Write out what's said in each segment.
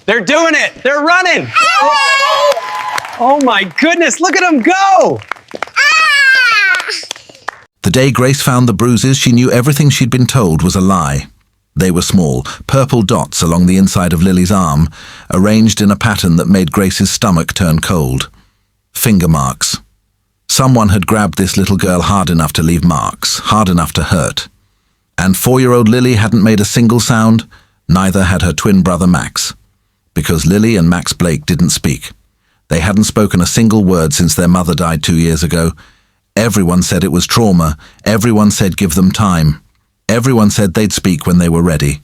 They're doing it! They're running! Oh my goodness, look at them go! The day Grace found the bruises, she knew everything she'd been told was a lie. They were small, purple dots along the inside of Lily's arm, arranged in a pattern that made Grace's stomach turn cold. Finger marks. Someone had grabbed this little girl hard enough to leave marks, hard enough to hurt. And 4-year-old Lily hadn't made a single sound, neither had her twin brother Max. Because Lily and Max Blake didn't speak. They hadn't spoken a single word since their mother died 2 years ago. Everyone said it was trauma. Everyone said give them time. Everyone said they'd speak when they were ready.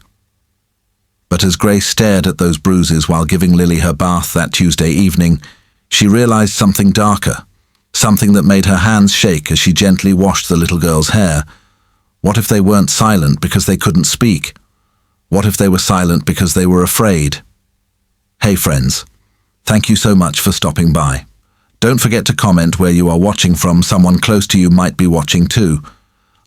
But as Grace stared at those bruises while giving Lily her bath that Tuesday evening, she realized something darker, something that made her hands shake as she gently washed the little girl's hair. What if they weren't silent because they couldn't speak? What if they were silent because they were afraid? Hey friends, thank you so much for stopping by. Don't forget to comment where you are watching from. Someone close to you might be watching too.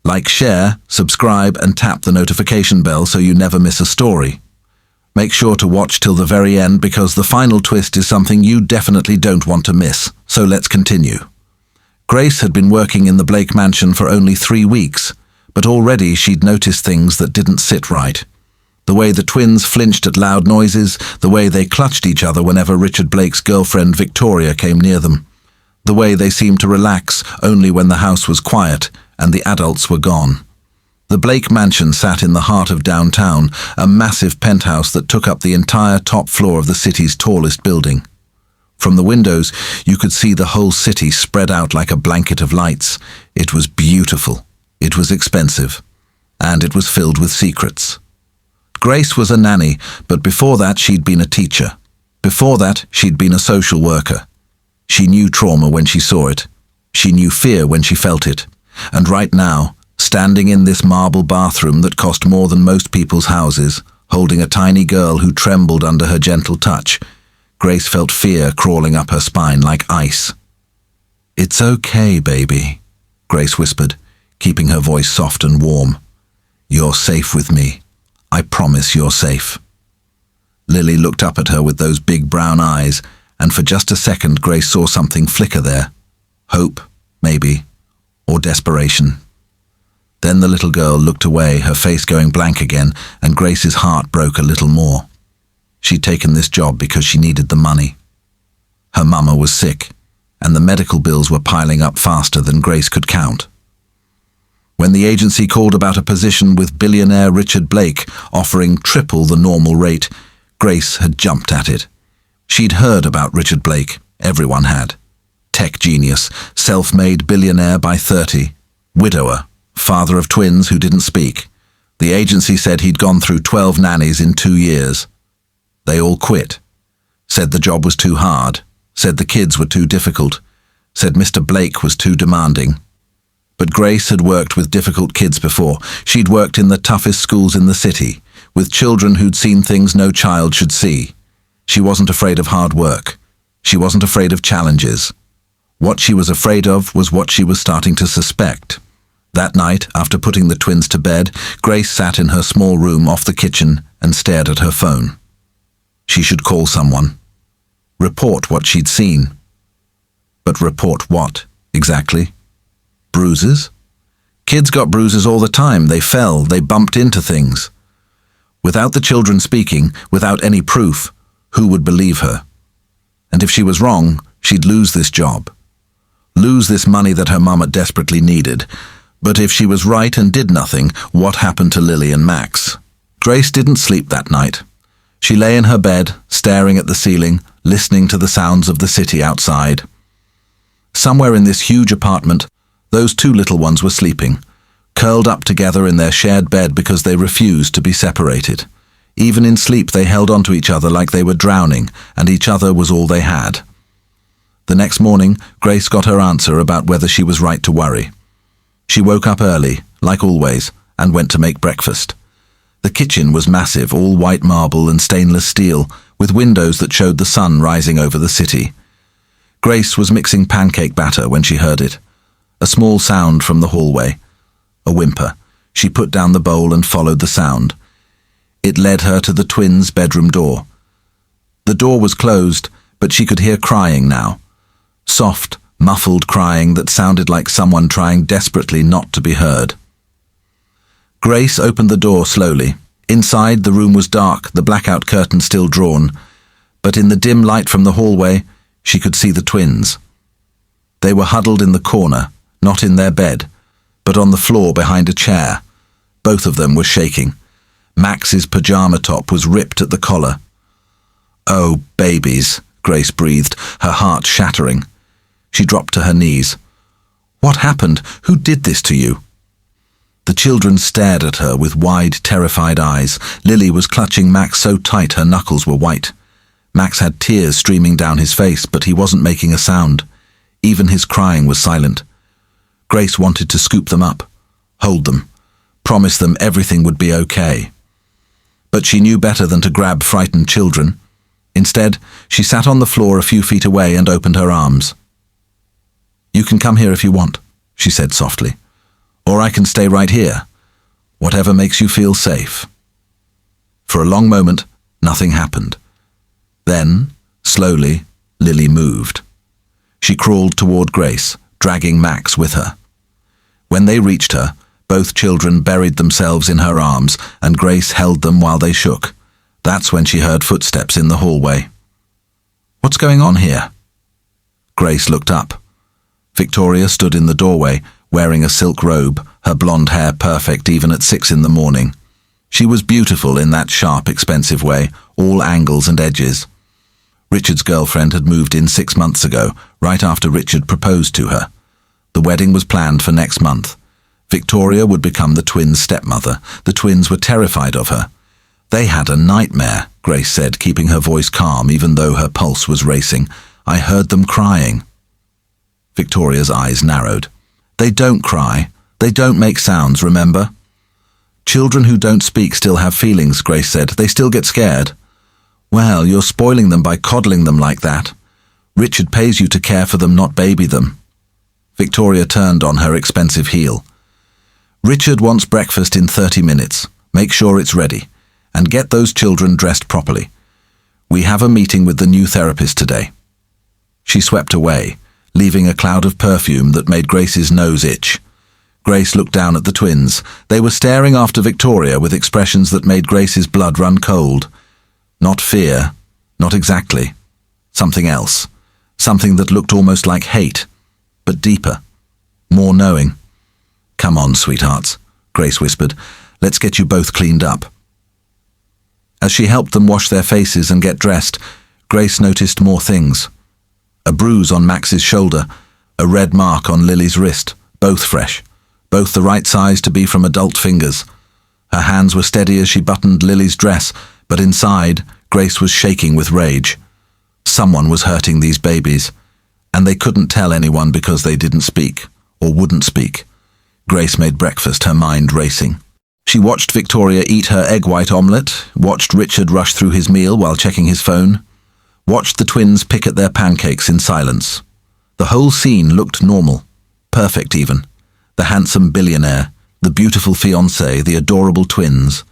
Like, share, subscribe, and tap the notification bell so you never miss a story. Make sure to watch till the very end because the final twist is something you definitely don't want to miss. So let's continue. Grace had been working in the Blake mansion for only 3 weeks, but already she'd noticed things that didn't sit right. The way the twins flinched at loud noises, the way they clutched each other whenever Richard Blake's girlfriend Victoria came near them, the way they seemed to relax only when the house was quiet and the adults were gone. The Blake mansion sat in the heart of downtown, a massive penthouse that took up the entire top floor of the city's tallest building. From the windows, you could see the whole city spread out like a blanket of lights. It was beautiful, it was expensive, and it was filled with secrets. Grace was a nanny, but before that she'd been a teacher. Before that, she'd been a social worker. She knew trauma when she saw it. She knew fear when she felt it. And right now, standing in this marble bathroom that cost more than most people's houses, holding a tiny girl who trembled under her gentle touch, Grace felt fear crawling up her spine like ice. "It's okay, baby," Grace whispered, keeping her voice soft and warm. "You're safe with me. I promise you're safe." Lily looked up at her with those big brown eyes, and for just a second Grace saw something flicker there. Hope, maybe, or desperation. Then the little girl looked away, her face going blank again, and Grace's heart broke a little more. She'd taken this job because she needed the money. Her mama was sick, and the medical bills were piling up faster than Grace could count. When the agency called about a position with billionaire Richard Blake offering triple the normal rate, Grace had jumped at it. She'd heard about Richard Blake, everyone had. Tech genius, self-made billionaire by 30, widower, father of twins who didn't speak. The agency said he'd gone through 12 nannies in 2 years. They all quit. Said the job was too hard, said the kids were too difficult, said Mr. Blake was too demanding. But Grace had worked with difficult kids before. She'd worked in the toughest schools in the city, with children who'd seen things no child should see. She wasn't afraid of hard work. She wasn't afraid of challenges. What she was afraid of was what she was starting to suspect. That night, after putting the twins to bed, Grace sat in her small room off the kitchen and stared at her phone. She should call someone. Report what she'd seen. But report what, exactly? Bruises? Kids got bruises all the time. They fell, they bumped into things. Without the children speaking, without any proof, who would believe her? And if she was wrong, she'd lose this job. Lose this money that her mama desperately needed. But if she was right and did nothing, what happened to Lily and Max? Grace didn't sleep that night. She lay in her bed, staring at the ceiling, listening to the sounds of the city outside. Somewhere in this huge apartment, those 2 little ones were sleeping, curled up together in their shared bed because they refused to be separated. Even in sleep they held onto each other like they were drowning, and each other was all they had. The next morning, Grace got her answer about whether she was right to worry. She woke up early, like always, and went to make breakfast. The kitchen was massive, all white marble and stainless steel, with windows that showed the sun rising over the city. Grace was mixing pancake batter when she heard it. A small sound from the hallway. A whimper. She put down the bowl and followed the sound. It led her to the twins' bedroom door. The door was closed, but she could hear crying now. Soft, muffled crying that sounded like someone trying desperately not to be heard. Grace opened the door slowly. Inside, the room was dark, the blackout curtain still drawn, but in the dim light from the hallway, she could see the twins. They were huddled in the corner, not in their bed, but on the floor behind a chair. Both of them were shaking. Max's pajama top was ripped at the collar. "Oh, babies," Grace breathed, her heart shattering. She dropped to her knees. "What happened? Who did this to you?" The children stared at her with wide, terrified eyes. Lily was clutching Max so tight her knuckles were white. Max had tears streaming down his face, but he wasn't making a sound. Even his crying was silent. Grace wanted to scoop them up, hold them, promise them everything would be okay. But she knew better than to grab frightened children. Instead, she sat on the floor a few feet away and opened her arms. "You can come here if you want," she said softly. "Or I can stay right here. Whatever makes you feel safe." For a long moment, nothing happened. Then, slowly, Lily moved. She crawled toward Grace, dragging Max with her. When they reached her, both children buried themselves in her arms, and Grace held them while they shook. That's when she heard footsteps in the hallway. "What's going on here?" Grace looked up. Victoria stood in the doorway, wearing a silk robe, her blonde hair perfect even at 6 in the morning. She was beautiful in that sharp, expensive way, all angles and edges. Richard's girlfriend had moved in 6 months ago, right after Richard proposed to her. The wedding was planned for next month. Victoria would become the twins' stepmother. The twins were terrified of her. "They had a nightmare," Grace said, keeping her voice calm even though her pulse was racing. "I heard them crying." Victoria's eyes narrowed. "They don't cry. They don't make sounds, remember?" "Children who don't speak still have feelings," Grace said. "They still get scared." "Well, you're spoiling them by coddling them like that. Richard pays you to care for them, not baby them." Victoria turned on her expensive heel. "Richard wants breakfast in 30 minutes. Make sure it's ready. And get those children dressed properly. We have a meeting with the new therapist today." She swept away, leaving a cloud of perfume that made Grace's nose itch. Grace looked down at the twins. They were staring after Victoria with expressions that made Grace's blood run cold. Not fear, not exactly. Something else. Something that looked almost like hate, but deeper, more knowing. "Come on, sweethearts," Grace whispered. "Let's get you both cleaned up." As she helped them wash their faces and get dressed, Grace noticed more things. A bruise on Max's shoulder, a red mark on Lily's wrist, both fresh, both the right size to be from adult fingers. Her hands were steady as she buttoned Lily's dress, but inside, Grace was shaking with rage. Someone was hurting these babies, and they couldn't tell anyone because they didn't speak, or wouldn't speak. Grace made breakfast, her mind racing. She watched Victoria eat her egg white omelette, watched Richard rush through his meal while checking his phone, watched the twins pick at their pancakes in silence. The whole scene looked normal, perfect even. The handsome billionaire, the beautiful fiancé, the adorable twins.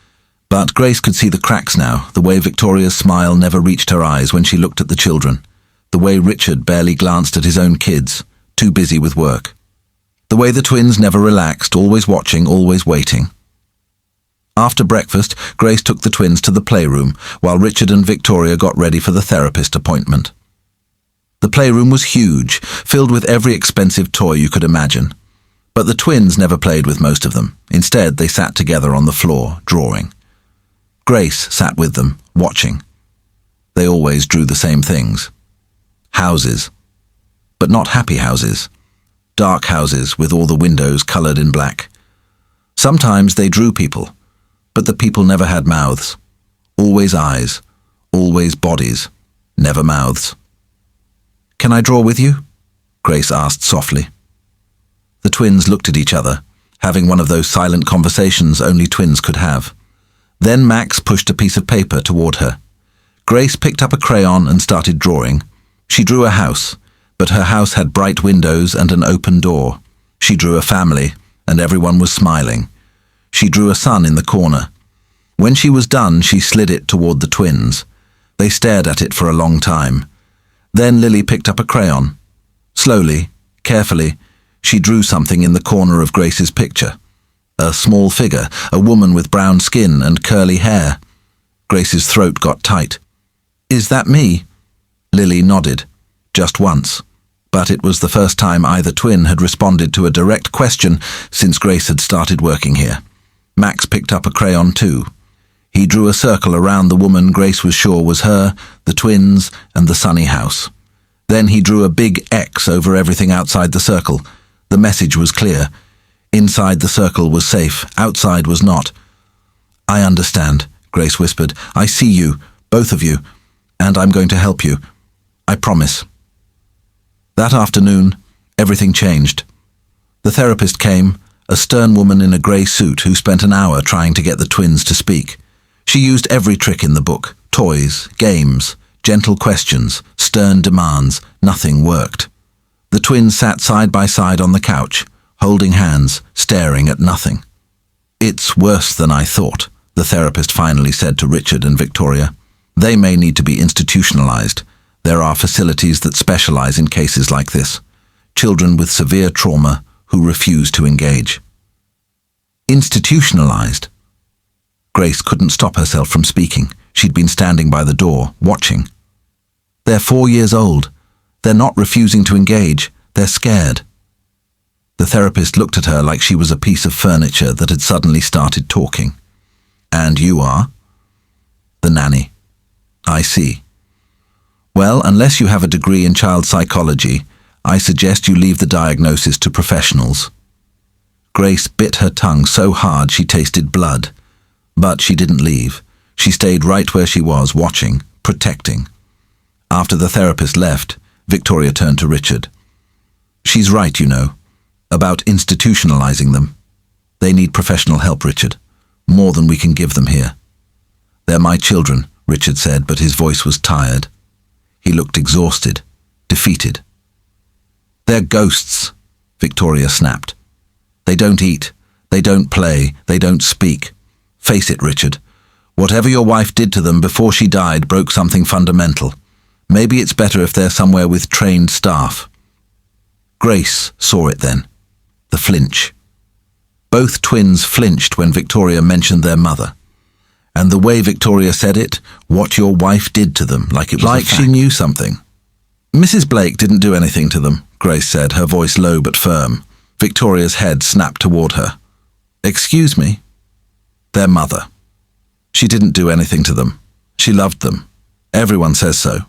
But Grace could see the cracks now, the way Victoria's smile never reached her eyes when she looked at the children, the way Richard barely glanced at his own kids, too busy with work. The way the twins never relaxed, always watching, always waiting. After breakfast, Grace took the twins to the playroom, while Richard and Victoria got ready for the therapist appointment. The playroom was huge, filled with every expensive toy you could imagine. But the twins never played with most of them. Instead, they sat together on the floor, drawing. Grace sat with them, watching. They always drew the same things. Houses. But not happy houses. Dark houses with all the windows colored in black. Sometimes they drew people, but the people never had mouths. Always eyes, always bodies, never mouths. "Can I draw with you?" Grace asked softly. The twins looked at each other, having one of those silent conversations only twins could have. Then Max pushed a piece of paper toward her. Grace picked up a crayon and started drawing. She drew a house, but her house had bright windows and an open door. She drew a family, and everyone was smiling. She drew a sun in the corner. When she was done, she slid it toward the twins. They stared at it for a long time. Then Lily picked up a crayon. Slowly, carefully, she drew something in the corner of Grace's picture. A small figure, a woman with brown skin and curly hair. Grace's throat got tight. "Is that me?" Lily nodded, just once. But it was the first time either twin had responded to a direct question since Grace had started working here. Max picked up a crayon too. He drew a circle around the woman Grace was sure was her, the twins, and the sunny house. Then he drew a big X over everything outside the circle. The message was clear. Inside the circle was safe, outside was not. "I understand," Grace whispered. "I see you, both of you, and I'm going to help you. I promise." That afternoon, everything changed. The therapist came, a stern woman in a grey suit who spent an hour trying to get the twins to speak. She used every trick in the book, toys, games, gentle questions, stern demands. Nothing worked. The twins sat side by side on the couch, holding hands, staring at nothing. "It's worse than I thought," the therapist finally said to Richard and Victoria. "They may need to be institutionalized. There are facilities that specialize in cases like this. Children with severe trauma who refuse to engage." Institutionalized? Grace couldn't stop herself from speaking. She'd been standing by the door, watching. "They're 4 years old. They're not refusing to engage. They're scared." The therapist looked at her like she was a piece of furniture that had suddenly started talking. "And you are?" "The nanny." "I see. Well, unless you have a degree in child psychology, I suggest you leave the diagnosis to professionals." Grace bit her tongue so hard she tasted blood. But she didn't leave. She stayed right where she was, watching, protecting. After the therapist left, Victoria turned to Richard. "She's right, you know, about institutionalizing them. They need professional help, Richard, more than we can give them here." "They're my children," Richard said, but his voice was tired. He looked exhausted, defeated. "They're ghosts," Victoria snapped. "They don't eat, they don't play, they don't speak. Face it, Richard. Whatever your wife did to them before she died broke something fundamental. Maybe it's better if they're somewhere with trained staff." Grace saw it then. The flinch. Both twins flinched when Victoria mentioned their mother. And the way Victoria said it, what your wife did to them, like it was like she knew something. "Mrs. Blake didn't do anything to them," Grace said, her voice low but firm. Victoria's head snapped toward her. "Excuse me?" "Their mother. She didn't do anything to them. She loved them. Everyone says so."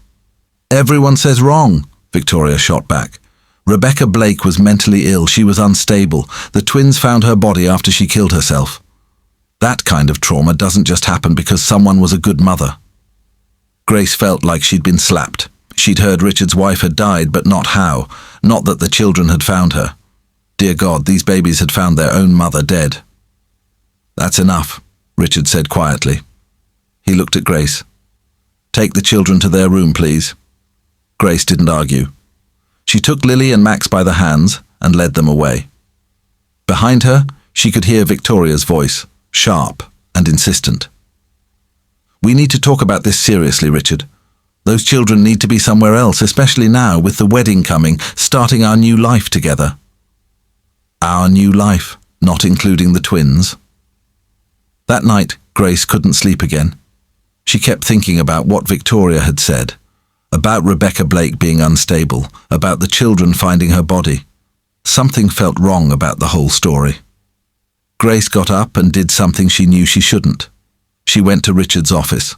"Everyone says wrong," Victoria shot back. "Rebecca Blake was mentally ill. She was unstable. The twins found her body after she killed herself. That kind of trauma doesn't just happen because someone was a good mother." Grace felt like she'd been slapped. She'd heard Richard's wife had died, but not how. Not that the children had found her. Dear God, these babies had found their own mother dead. "That's enough," Richard said quietly. He looked at Grace. "Take the children to their room, please." Grace didn't argue. She took Lily and Max by the hands and led them away. Behind her, she could hear Victoria's voice, sharp and insistent. "We need to talk about this seriously, Richard. Those children need to be somewhere else, especially now with the wedding coming, starting our new life together." Our new life, not including the twins. That night, Grace couldn't sleep again. She kept thinking about what Victoria had said, about Rebecca Blake being unstable, about the children finding her body. Something felt wrong about the whole story. Grace got up and did something she knew she shouldn't. She went to Richard's office.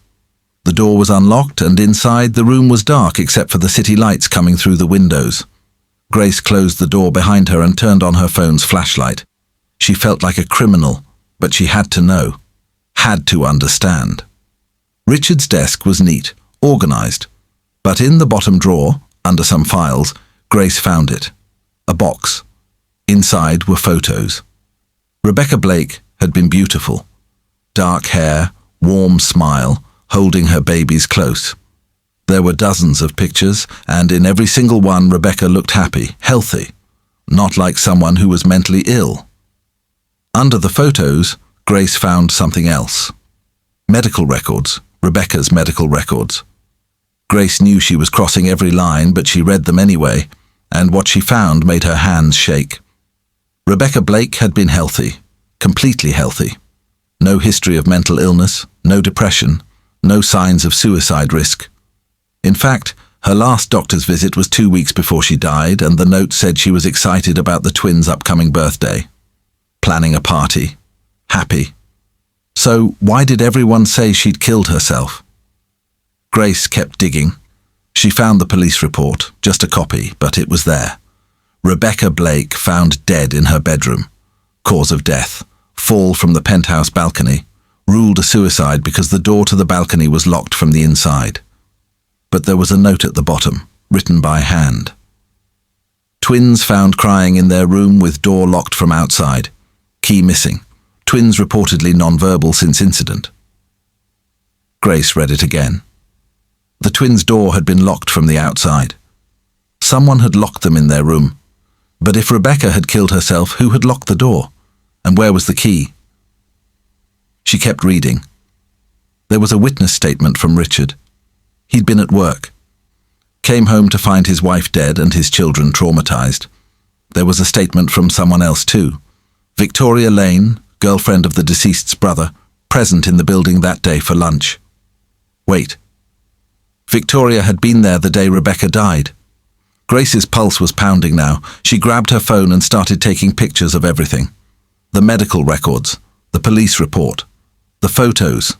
The door was unlocked, and inside the room was dark except for the city lights coming through the windows. Grace closed the door behind her and turned on her phone's flashlight. She felt like a criminal, but she had to know, had to understand. Richard's desk was neat, organized, but in the bottom drawer, under some files, Grace found it. A box. Inside were photos. Rebecca Blake had been beautiful. Dark hair, warm smile, holding her babies close. There were dozens of pictures, and in every single one Rebecca looked happy, healthy, not like someone who was mentally ill. Under the photos, Grace found something else. Medical records, Rebecca's medical records. Grace knew she was crossing every line, but she read them anyway, and what she found made her hands shake. Rebecca Blake had been healthy, completely healthy. No history of mental illness, no depression, no signs of suicide risk. In fact, her last doctor's visit was 2 weeks before she died, and the note said she was excited about the twins' upcoming birthday. Planning a party. Happy. So why did everyone say she'd killed herself? Grace kept digging. She found the police report, just a copy, but it was there. Rebecca Blake found dead in her bedroom. Cause of death: fall from the penthouse balcony. Ruled a suicide because the door to the balcony was locked from the inside. But there was a note at the bottom, written by hand. Twins found crying in their room with door locked from outside. Key missing. Twins reportedly non-verbal since incident. Grace read it again. The twins' door had been locked from the outside. Someone had locked them in their room. But if Rebecca had killed herself, who had locked the door? And where was the key? She kept reading. There was a witness statement from Richard. He'd been at work. Came home to find his wife dead and his children traumatized. There was a statement from someone else too. Victoria Lane, girlfriend of the deceased's brother, present in the building that day for lunch. Wait. Victoria had been there the day Rebecca died. Grace's pulse was pounding now. She grabbed her phone and started taking pictures of everything. The medical records, the police report, the photos.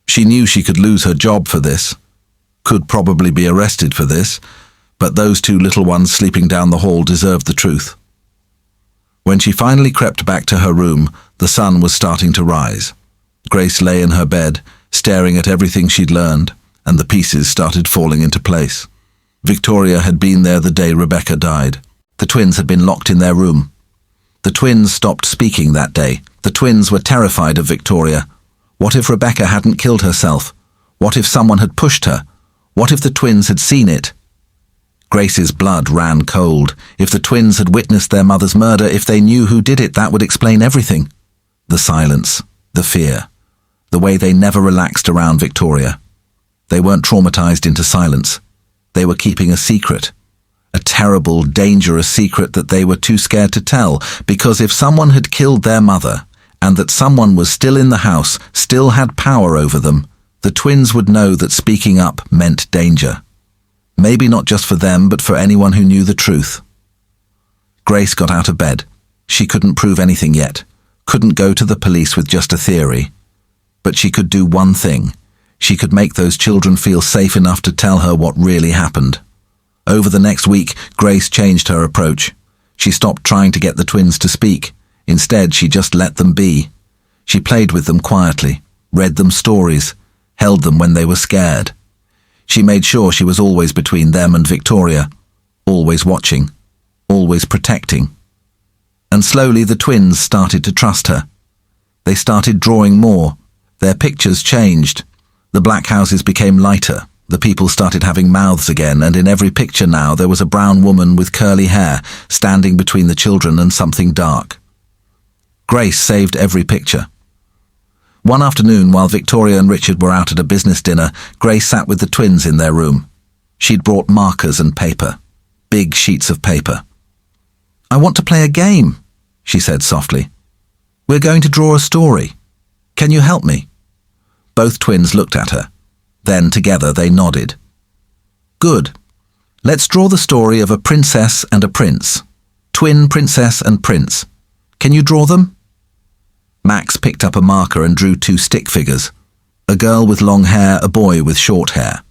She knew she could lose her job for this, could probably be arrested for this, but those two little ones sleeping down the hall deserved the truth. When she finally crept back to her room, the sun was starting to rise. Grace lay in her bed, staring at everything she'd learned, and the pieces started falling into place. Victoria had been there the day Rebecca died. The twins had been locked in their room. The twins stopped speaking that day. The twins were terrified of Victoria. What if Rebecca hadn't killed herself? What if someone had pushed her? What if the twins had seen it? Grace's blood ran cold. If the twins had witnessed their mother's murder, if they knew who did it, that would explain everything. The silence, the fear, the way they never relaxed around Victoria. They weren't traumatized into silence. They were keeping a secret. A terrible, dangerous secret that they were too scared to tell, because if someone had killed their mother, and that someone was still in the house, still had power over them, the twins would know that speaking up meant danger. Maybe not just for them, but for anyone who knew the truth. Grace got out of bed. She couldn't prove anything yet, couldn't go to the police with just a theory. But she could do one thing. She could make those children feel safe enough to tell her what really happened. Over the next week, Grace changed her approach. She stopped trying to get the twins to speak. Instead, she just let them be. She played with them quietly, read them stories, held them when they were scared. She made sure she was always between them and Victoria, always watching, always protecting. And slowly the twins started to trust her. They started drawing more. Their pictures changed. The black houses became lighter. The people started having mouths again, and in every picture now there was a brown woman with curly hair standing between the children and something dark. Grace saved every picture. One afternoon, while Victoria and Richard were out at a business dinner, Grace sat with the twins in their room. She'd brought markers and paper, big sheets of paper. "I want to play a game," she said softly. "We're going to draw a story. Can you help me?" Both twins looked at her. Then together they nodded. "Good. Let's draw the story of a princess and a prince. Twin princess and prince. Can you draw them?" Max picked up a marker and drew 2 stick figures. A girl with long hair, a boy with short hair.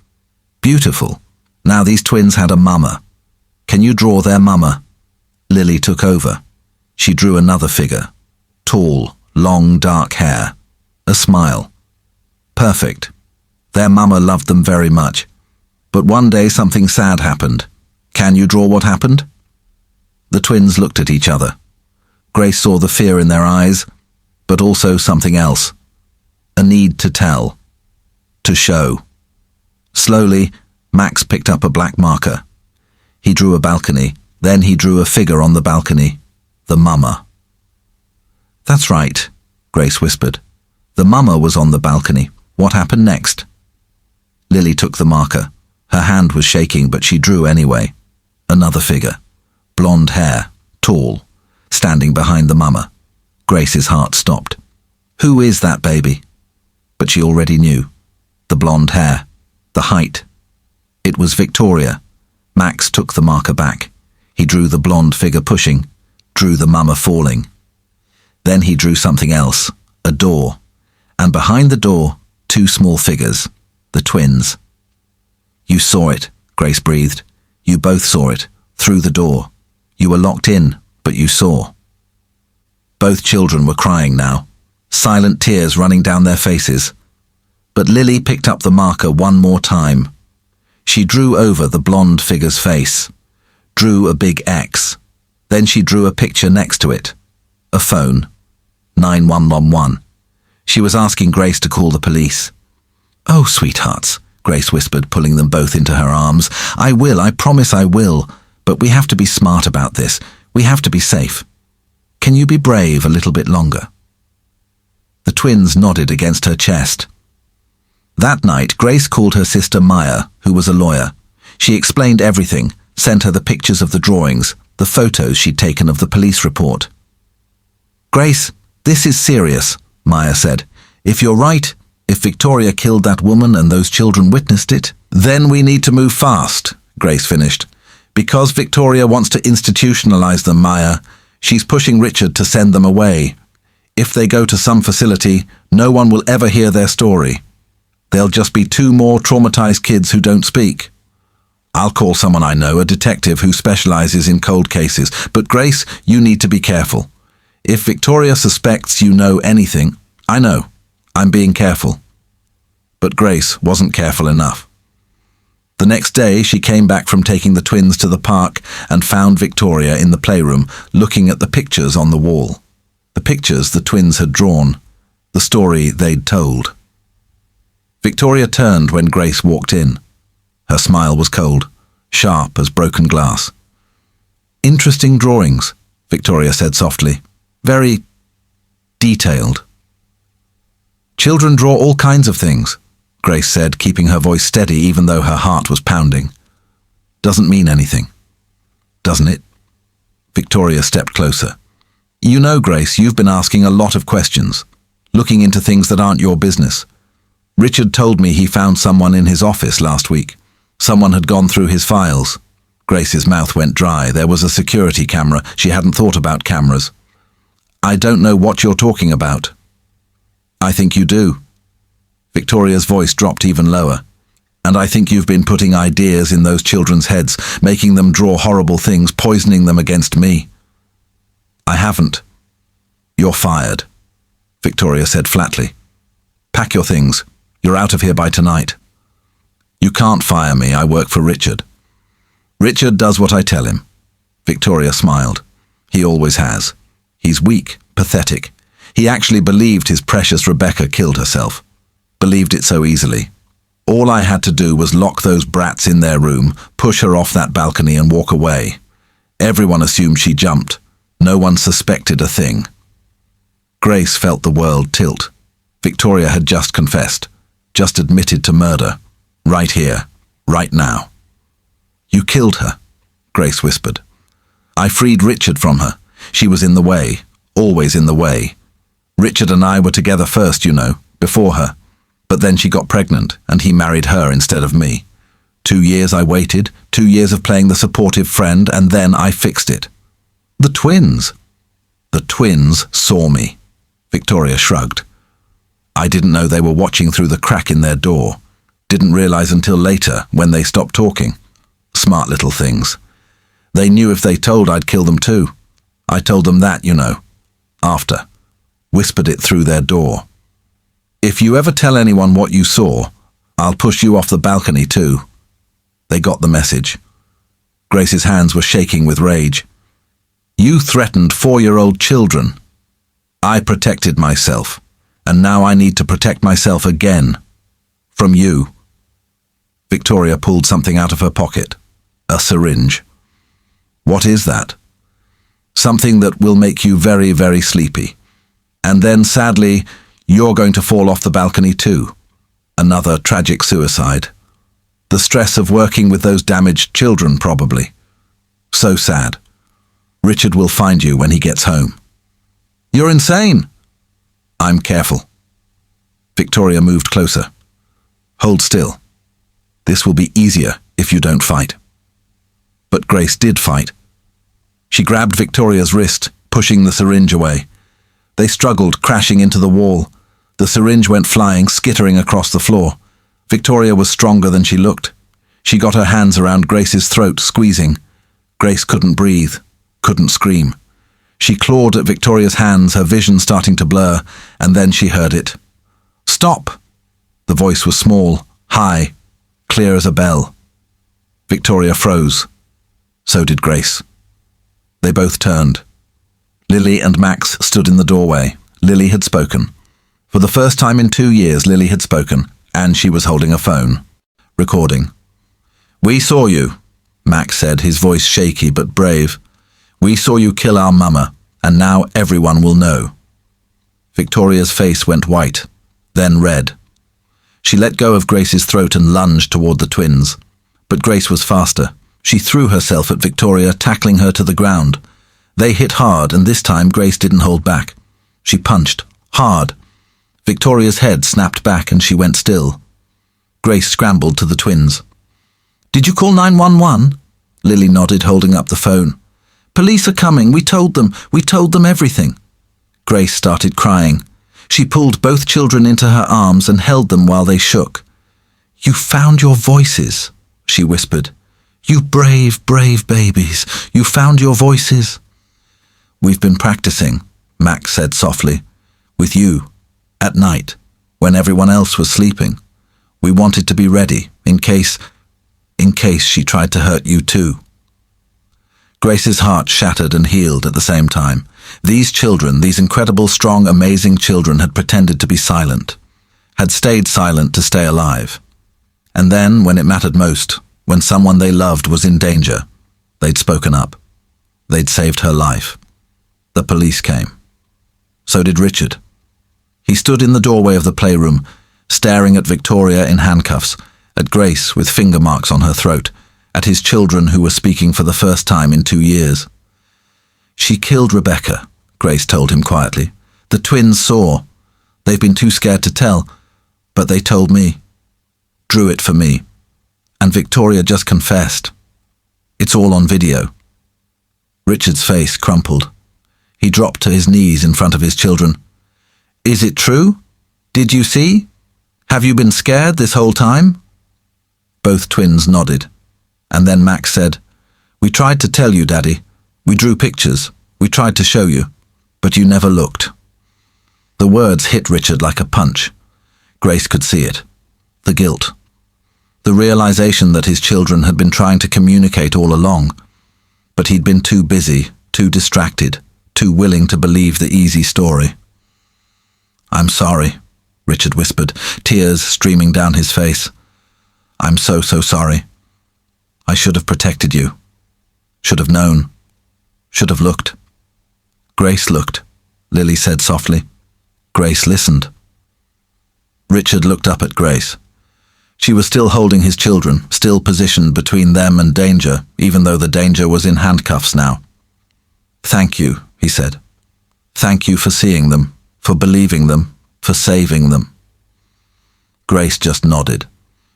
Beautiful. Now these twins had a mama. "Can you draw their mama?" Lily took over. She drew another figure. Tall, long, dark hair. A smile. Perfect. Their mama loved them very much. But one day something sad happened. "Can you draw what happened?" The twins looked at each other. Grace saw the fear in their eyes, but also something else. A need to tell. To show. Slowly, Max picked up a black marker. He drew a balcony. Then he drew a figure on the balcony. The mama. "That's right," Grace whispered. "The mama was on the balcony. What happened next?" Lily took the marker. Her hand was shaking, but she drew anyway. Another figure. Blonde hair, tall, standing behind the mama. Grace's heart stopped. Who is that baby? But she already knew. The blonde hair, the height. It was Victoria. Max took the marker back. He drew the blonde figure pushing, drew the mama falling. Then he drew something else, a door. And behind the door, two small figures, the twins. You saw it, Grace breathed. You both saw it, through the door. You were locked in, but you saw. Both children were crying now, silent tears running down their faces. But Lily picked up the marker one more time. She drew over the blonde figure's face, drew a big X. Then she drew a picture next to it. A phone. 911. She was asking Grace to call the police. Oh, sweethearts, Grace whispered, pulling them both into her arms. I will, I promise I will. But we have to be smart about this. We have to be safe. Can you be brave a little bit longer? The twins nodded against her chest. That night, Grace called her sister Maya, who was a lawyer. She explained everything, sent her the pictures of the drawings, the photos she'd taken of the police report. Grace, this is serious, Maya said. If you're right, if Victoria killed that woman and those children witnessed it, then we need to move fast, Grace finished. Because Victoria wants to institutionalize them, Maya, she's pushing Richard to send them away. If they go to some facility, no one will ever hear their story. There'll just be two more traumatized kids who don't speak. I'll call someone I know, a detective who specializes in cold cases. But Grace, you need to be careful. If Victoria suspects you know anything, I know. I'm being careful. But Grace wasn't careful enough. The next day, she came back from taking the twins to the park and found Victoria in the playroom, looking at the pictures on the wall. The pictures the twins had drawn, the story they'd told. Victoria turned when Grace walked in. Her smile was cold, sharp as broken glass. Interesting drawings, Victoria said softly. Very detailed. Children draw all kinds of things, Grace said, keeping her voice steady even though her heart was pounding. Doesn't mean anything. Doesn't it? Victoria stepped closer. You know, Grace, you've been asking a lot of questions, looking into things that aren't your business. Richard told me he found someone in his office last week. Someone had gone through his files. Grace's mouth went dry. There was a security camera. She hadn't thought about cameras. I don't know what you're talking about. I think you do. Victoria's voice dropped even lower. And I think you've been putting ideas in those children's heads, making them draw horrible things, poisoning them against me. I haven't. You're fired, Victoria said flatly. Pack your things. You're out of here by tonight. You can't fire me. I work for Richard. Richard does what I tell him. Victoria smiled. He always has. He's weak, pathetic. He actually believed his precious Rebecca killed herself. Believed it so easily. All I had to do was lock those brats in their room, push her off that balcony and walk away. Everyone assumed she jumped. No one suspected a thing. Grace felt the world tilt. Victoria had just confessed, just admitted to murder. Right here, right now. You killed her, Grace whispered. I freed Richard from her. She was in the way, always in the way. Richard and I were together first, you know, before her. But then she got pregnant, and he married her instead of me. 2 years I waited, 2 years of playing the supportive friend, and then I fixed it. The twins. The twins saw me. Victoria shrugged. I didn't know they were watching through the crack in their door. Didn't realize until later, when they stopped talking. Smart little things. They knew if they told I'd kill them too. I told them that, you know. After. Whispered it through their door. If you ever tell anyone what you saw, I'll push you off the balcony too. They got the message. Grace's hands were shaking with rage. You threatened 4-year-old children. I protected myself, and now I need to protect myself again. From you. Victoria pulled something out of her pocket. A syringe. What is that? Something that will make you very, very sleepy. And then, sadly, you're going to fall off the balcony too. Another tragic suicide. The stress of working with those damaged children, probably. So sad. Richard will find you when he gets home. You're insane. I'm careful. Victoria moved closer. Hold still. This will be easier if you don't fight. But Grace did fight. She grabbed Victoria's wrist, pushing the syringe away. They struggled, crashing into the wall. The syringe went flying, skittering across the floor. Victoria was stronger than she looked. She got her hands around Grace's throat, squeezing. Grace couldn't breathe, couldn't scream. She clawed at Victoria's hands, her vision starting to blur, and then she heard it. Stop! The voice was small, high, clear as a bell. Victoria froze. So did Grace. They both turned. Lily and Max stood in the doorway. Lily had spoken. For the first time in 2 years, Lily had spoken, and she was holding a phone. Recording. We saw you, Max said, his voice shaky but brave. We saw you kill our mama, and now everyone will know. Victoria's face went white, then red. She let go of Grace's throat and lunged toward the twins. But Grace was faster. She threw herself at Victoria, tackling her to the ground. They hit hard, and this time Grace didn't hold back. She punched, hard. Victoria's head snapped back and she went still. Grace scrambled to the twins. Did you call 911? Lily nodded, holding up the phone. Police are coming. We told them everything. Grace started crying. She pulled both children into her arms and held them while they shook. You found your voices, she whispered. You brave, brave babies. You found your voices. We've been practicing, Max said softly. With you. At night, when everyone else was sleeping. We wanted to be ready, in case she tried to hurt you too. Grace's heart shattered and healed at the same time. These children, these incredible, strong, amazing children, had pretended to be silent, had stayed silent to stay alive. And then, when it mattered most, when someone they loved was in danger, they'd spoken up. They'd saved her life. The police came. So did Richard. He stood in the doorway of the playroom, staring at Victoria in handcuffs, at Grace with finger marks on her throat, at his children who were speaking for the first time in 2 years. She killed Rebecca, Grace told him quietly. The twins saw. They've been too scared to tell, but they told me. Drew it for me. And Victoria just confessed. It's all on video. Richard's face crumpled. He dropped to his knees in front of his children. Is it true? Did you see? Have you been scared this whole time? Both twins nodded. And then Max said, We tried to tell you, Daddy. We drew pictures. We tried to show you. But you never looked. The words hit Richard like a punch. Grace could see it. The guilt. The realization that his children had been trying to communicate all along. But he'd been too busy, too distracted, too willing to believe the easy story. I'm sorry, Richard whispered, tears streaming down his face. I'm so sorry. I should have protected you. Should have known. Should have looked. Grace looked, Lily said softly. Grace listened. Richard looked up at Grace. She was still holding his children, still positioned between them and danger, even though the danger was in handcuffs now. Thank you, he said. Thank you for seeing them, for believing them, for saving them. Grace just nodded.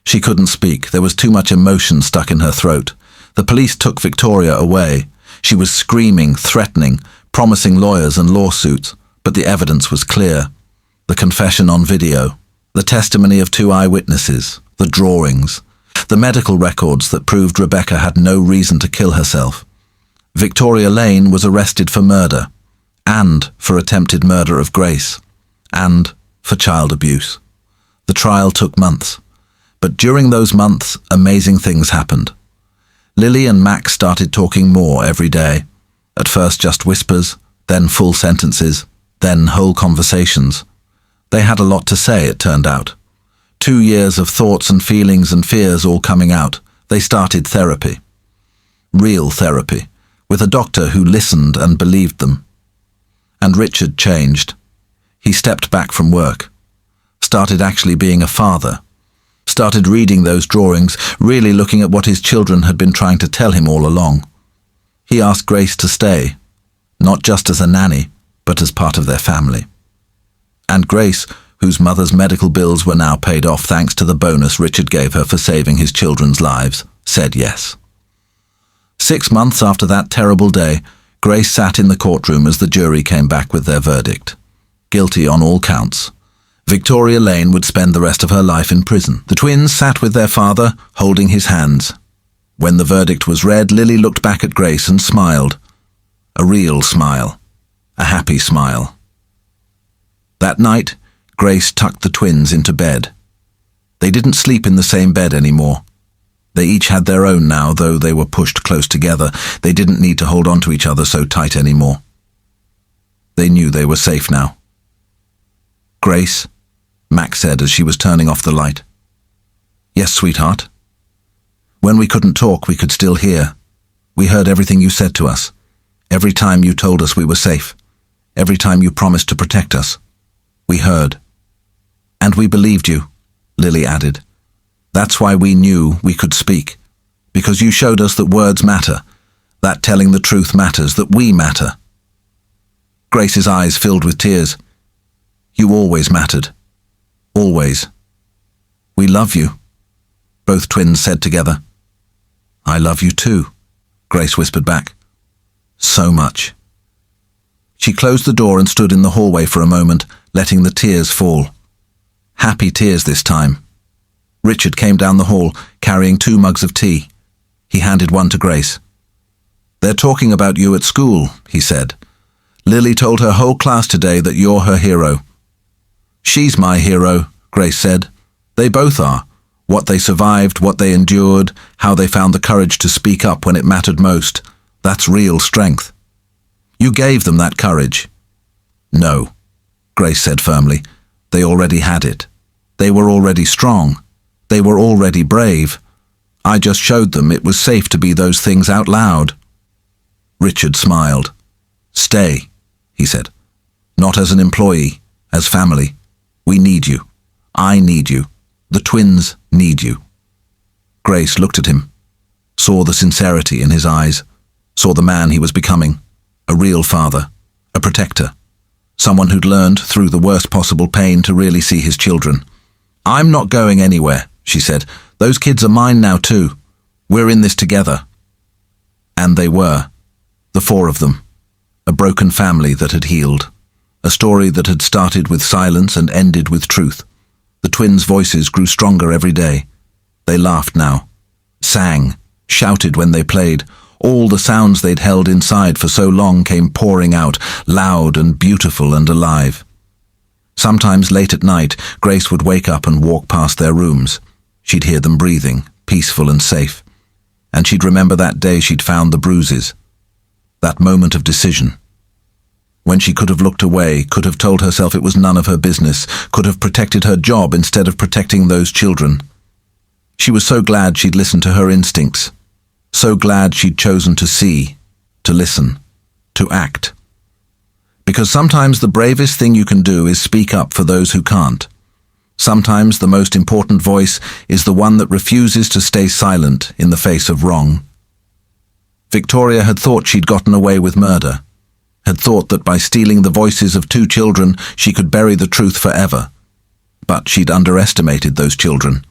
She couldn't speak. There was too much emotion stuck in her throat. The police took Victoria away. She was screaming, threatening, promising lawyers and lawsuits, but the evidence was clear. The confession on video, the testimony of 2 eyewitnesses, the drawings, the medical records that proved Rebecca had no reason to kill herself. Victoria Lane was arrested for murder, and for attempted murder of Grace, and for child abuse. The trial took months, but during those months, amazing things happened. Lily and Max started talking more every day. At first just whispers, then full sentences, then whole conversations. They had a lot to say, it turned out. 2 years of thoughts and feelings and fears all coming out. They started therapy. Real therapy, with a doctor who listened and believed them. And Richard changed. He stepped back from work, started actually being a father. started reading those drawings, really looking at what his children had been trying to tell him all along. He asked Grace to stay, not just as a nanny, but as part of their family. And Grace, whose mother's medical bills were now paid off thanks to the bonus Richard gave her for saving his children's lives, said yes. 6 months after that terrible day, Grace sat in the courtroom as the jury came back with their verdict. Guilty on all counts. Victoria Lane would spend the rest of her life in prison. The twins sat with their father, holding his hands. When the verdict was read, Lily looked back at Grace and smiled. A real smile. A happy smile. That night, Grace tucked the twins into bed. They didn't sleep in the same bed anymore. They each had their own now, though they were pushed close together. They didn't need to hold on to each other so tight anymore. They knew they were safe now. "Grace," Max said as she was turning off the light. "Yes, sweetheart." "When we couldn't talk, we could still hear. We heard everything you said to us. Every time you told us we were safe. Every time you promised to protect us. We heard. And we believed you," Lily added. "That's why we knew we could speak. Because you showed us that words matter, that telling the truth matters, that we matter." Grace's eyes filled with tears. "You always mattered. Always. We love you," both twins said together. "I love you too," Grace whispered back. "So much." She closed the door and stood in the hallway for a moment, letting the tears fall. Happy tears this time. Richard came down the hall, carrying 2 mugs of tea. He handed one to Grace. "They're talking about you at school," he said. "Lily told her whole class today that you're her hero." "She's my hero," Grace said. "They both are. What they survived, what they endured, how they found the courage to speak up when it mattered most. That's real strength. You gave them that courage." "No," Grace said firmly. "They already had it. They were already strong. They were already brave. I just showed them it was safe to be those things out loud." Richard smiled. "Stay," he said. "Not as an employee, as family. We need you. I need you. The twins need you." Grace looked at him, saw the sincerity in his eyes, saw the man he was becoming, a real father, a protector, someone who'd learned through the worst possible pain to really see his children. "I'm not going anywhere," she said. "Those kids are mine now too. We're in this together." And they were, the 4 of them, a broken family that had healed, a story that had started with silence and ended with truth. The twins' voices grew stronger every day. They laughed now, sang, shouted when they played. All the sounds they'd held inside for so long came pouring out, loud and beautiful and alive. Sometimes late at night, Grace would wake up and walk past their rooms. She'd hear them breathing, peaceful and safe. And she'd remember that day she'd found the bruises. That moment of decision. When she could have looked away, could have told herself it was none of her business, could have protected her job instead of protecting those children. She was so glad she'd listened to her instincts. So glad she'd chosen to see, to listen, to act. Because sometimes the bravest thing you can do is speak up for those who can't. Sometimes the most important voice is the one that refuses to stay silent in the face of wrong. Victoria had thought she'd gotten away with murder, had thought that by stealing the voices of 2 children she could bury the truth forever. But she'd underestimated those children,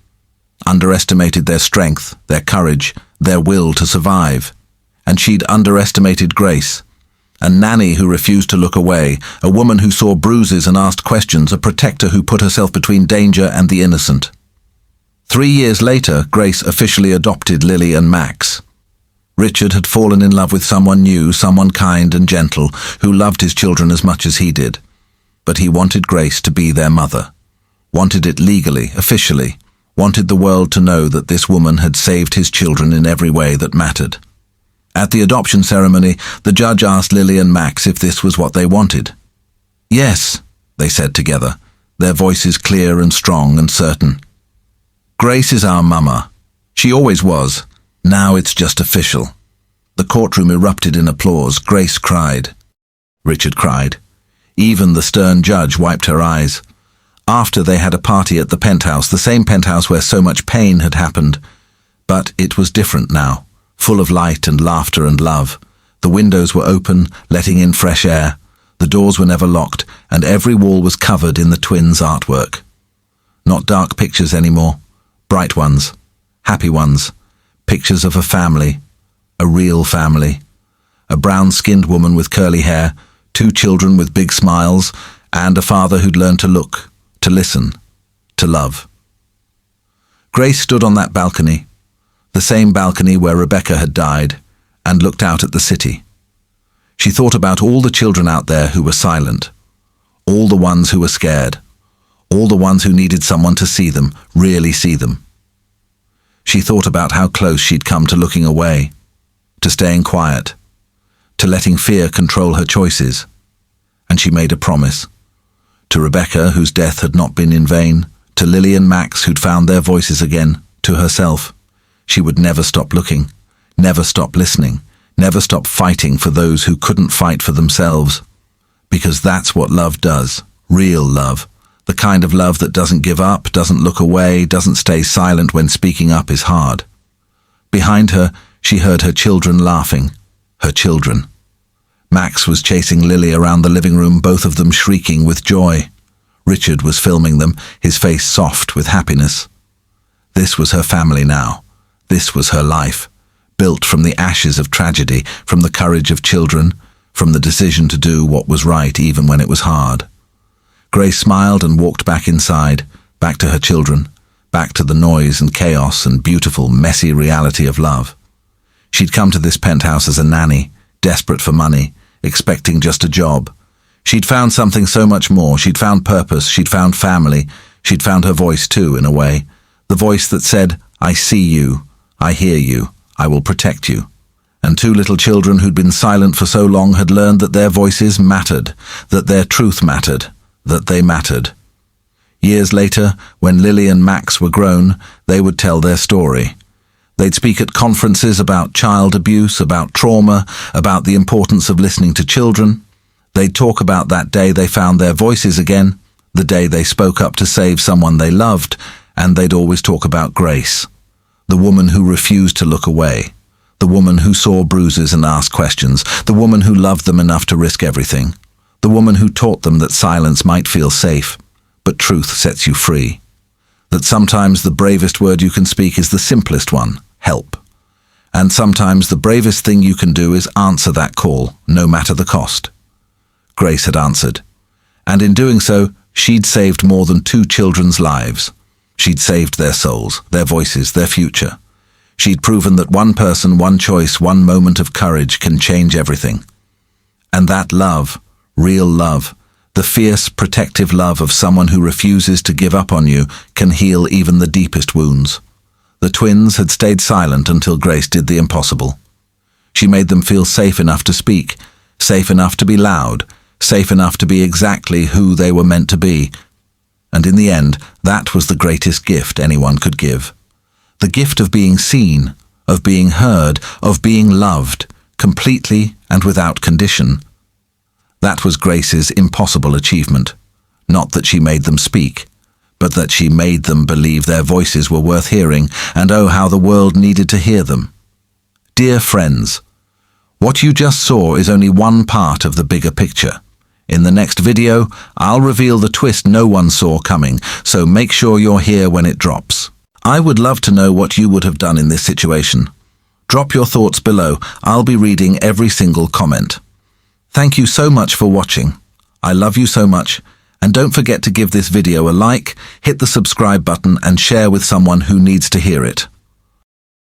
underestimated their strength, their courage, their will to survive. And she'd underestimated Grace, a nanny who refused to look away, a woman who saw bruises and asked questions, a protector who put herself between danger and the innocent. 3 years later, Grace officially adopted Lily and Max. Richard had fallen in love with someone new, someone kind and gentle, who loved his children as much as he did. But he wanted Grace to be their mother. Wanted it legally, officially. Wanted the world to know that this woman had saved his children in every way that mattered. At the adoption ceremony, the judge asked Lily and Max if this was what they wanted. "Yes," they said together, their voices clear and strong and certain. "Grace is our mama. She always was. Now it's just official." The courtroom erupted in applause. Grace cried. Richard cried. Even the stern judge wiped her eyes. After they had a party at the penthouse, the same penthouse where so much pain had happened. But it was different now, full of light and laughter and love. The windows were open, letting in fresh air. The doors were never locked, and every wall was covered in the twins' artwork. Not dark pictures anymore, bright ones, happy ones, pictures of a family, a real family. A brown-skinned woman with curly hair, 2 children with big smiles, and a father who'd learned to look, to listen, to love. Grace stood on that balcony, the same balcony where Rebecca had died, and looked out at the city. She thought about all the children out there who were silent, all the ones who were scared, all the ones who needed someone to see them, really see them. She thought about how close she'd come to looking away, to staying quiet, to letting fear control her choices. And she made a promise. To Rebecca, whose death had not been in vain, to Lily and Max, who'd found their voices again, to herself. She would never stop looking, never stop listening, never stop fighting for those who couldn't fight for themselves. Because that's what love does, real love. The kind of love that doesn't give up, doesn't look away, doesn't stay silent when speaking up is hard. Behind her, she heard her children laughing. Her children. Max was chasing Lily around the living room, both of them shrieking with joy. Richard was filming them, his face soft with happiness. This was her family now. This was her life, built from the ashes of tragedy, from the courage of children, from the decision to do what was right even when it was hard. Grace smiled and walked back inside, back to her children, back to the noise and chaos and beautiful, messy reality of love. She'd come to this penthouse as a nanny, desperate for money, expecting just a job. She'd found something so much more. She'd found purpose. She'd found family. She'd found her voice too, in a way. The voice that said, "I see you. I hear you. I will protect you." And 2 little children who'd been silent for so long had learned that their voices mattered, that their truth mattered, that they mattered. Years later, when Lily and Max were grown, they would tell their story. They'd speak at conferences about child abuse, about trauma, about the importance of listening to children. They'd talk about that day they found their voices again, the day they spoke up to save someone they loved, and they'd always talk about Grace, the woman who refused to look away, the woman who saw bruises and asked questions, the woman who loved them enough to risk everything, the woman who taught them that silence might feel safe, but truth sets you free. That sometimes the bravest word you can speak is the simplest one, help. And sometimes the bravest thing you can do is answer that call, no matter the cost. Grace had answered. And in doing so, she'd saved more than 2 children's lives. She'd saved their souls, their voices, their future. She'd proven that one person, one choice, one moment of courage can change everything. And that love, real love, the fierce, protective love of someone who refuses to give up on you, can heal even the deepest wounds. The twins had stayed silent until Grace did the impossible. She made them feel safe enough to speak, safe enough to be loud, safe enough to be exactly who they were meant to be. And in the end, that was the greatest gift anyone could give. The gift of being seen, of being heard, of being loved, completely and without condition. That was Grace's impossible achievement. Not that she made them speak, but that she made them believe their voices were worth hearing, and oh, how the world needed to hear them. Dear friends, what you just saw is only one part of the bigger picture. In the next video, I'll reveal the twist no one saw coming, so make sure you're here when it drops. I would love to know what you would have done in this situation. Drop your thoughts below. I'll be reading every single comment. Thank you so much for watching. I love you so much. And don't forget to give this video a like, hit the subscribe button and share with someone who needs to hear it.